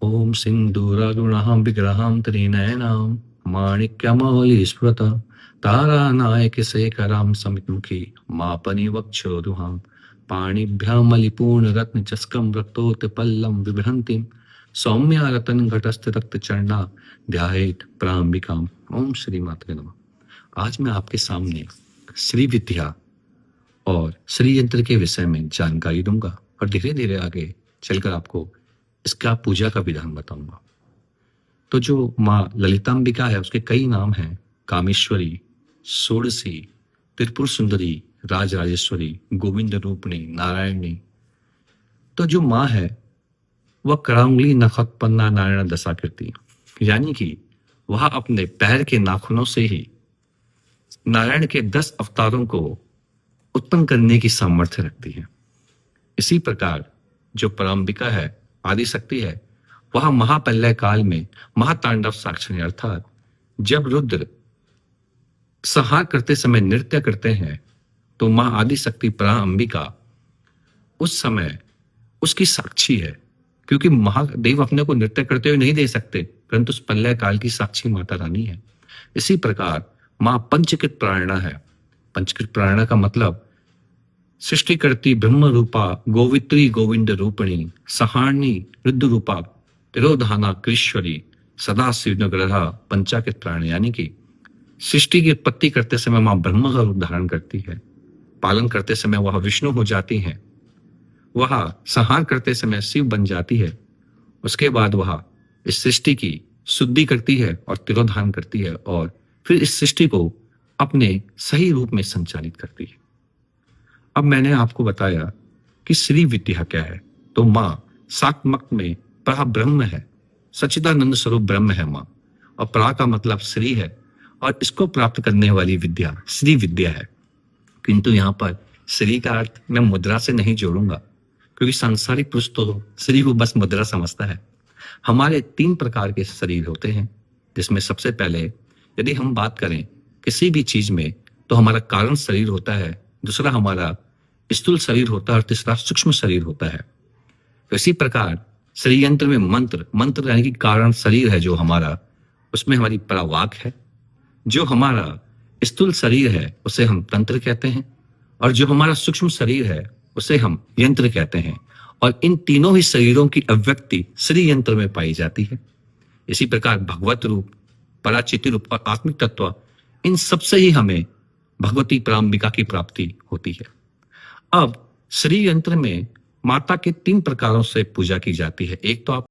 ओम सिंधुरारुणां विग्रहां त्रिनयनां माणिक्यमौलिस्फुरत तारानायकशेखरां समितमुखी मापनिवक्षोरुहां पाणिभ्यामलिपूर्णरत्नचस्कं रक्तोत्पल्लं बिभ्रन्तीं सौम्यारतनघटस्थरक्तचरणा ध्यायेत् प्राम्बिकाम्। ओम श्री मात्रे नमः। आज मैं आपके सामने श्री विद्या और श्री यंत्र के विषय में जानकारी दूंगा और धीरे धीरे आगे चलकर आपको इसका पूजा का विधान बताऊंगा। तो जो माँ ललितांबिका है उसके कई नाम हैं, कामेश्वरी, षोडशी, त्रिपुर सुंदरी, राजराजेश्वरी, गोविंद रूपणी, नारायणी। तो जो माँ है वह करांगली नखत्पन्ना नारायण दशाकृति, यानी कि वह अपने पैर के नाखूनों से ही नारायण के 10 अवतारों को उत्पन्न करने की सामर्थ्य रखती है। इसी प्रकार जो परांबिका है, आदि शक्ति है, वह महाप्रलय काल में महातांडव साक्षिणी अर्थात जब रुद्र संहार करते समय नृत्य करते हैं तो मां आदि शक्ति परांबिका उस समय उसकी साक्षी है, क्योंकि महादेव अपने को नृत्य करते हुए नहीं दे सकते, परंतु उस प्रलय काल की साक्षी माता रानी है। इसी प्रकार मां पंचकृत प्राणा है। पंचकृत प्राणा का मतलब सृष्टि करती ब्रह्म रूपा गोवित्री गोविंद रूपिणी सहारणी रुद्र रूपा तिरोधाना कृष्वरी सदा शिवनग्रहा पंचाकृत प्राण, यानी कि सृष्टि की उत्पत्ति करते समय मां ब्रह्म का रूप धारण करती है, पालन करते समय वह विष्णु हो जाती है, वह संहार करते समय शिव बन जाती है, उसके बाद वह इस सृष्टि की शुद्धि करती है और तिरोधान करती है और फिर इस सृष्टि को अपने सही रूप में संचालित करती है। अब मैंने आपको बताया कि श्री विद्या क्या है, तो मां सात्मक में परा ब्रह्म है, सच्चिदानंद स्वरूप ब्रह्म है मां, और परा का मतलब श्री है और इसको प्राप्त करने वाली विद्या श्री विद्या है। किंतु यहाँ पर श्री का अर्थ मैं मुद्रा से नहीं जोड़ूंगा, क्योंकि सांसारिक पुरुष तो श्री को बस मुद्रा समझता है। हमारे 3 प्रकार के शरीर होते हैं, जिसमें सबसे पहले यदि हम बात करें किसी भी चीज में तो हमारा कारण शरीर होता है, दूसरा हमारा स्थूल शरीर होता है और तीसरा सूक्ष्म शरीर होता है। तो इसी प्रकार श्री यंत्र में मंत्र यानी कि कारण शरीर है जो हमारा, उसमें हमारी परावाक है। जो हमारा स्थूल शरीर है उसे हम तंत्र कहते हैं और जो हमारा सूक्ष्म शरीर है उसे हम यंत्र कहते हैं, और इन तीनों ही शरीरों की अभिव्यक्ति श्री यंत्र में पाई जाती है। इसी प्रकार भगवत रूप, पराचिति रूप और आत्मिक तत्व, इन सबसे ही हमें भगवती परांबिका की प्राप्ति होती है। अब श्री यंत्र में माता के 3 प्रकारों से पूजा की जाती है। एक तो आप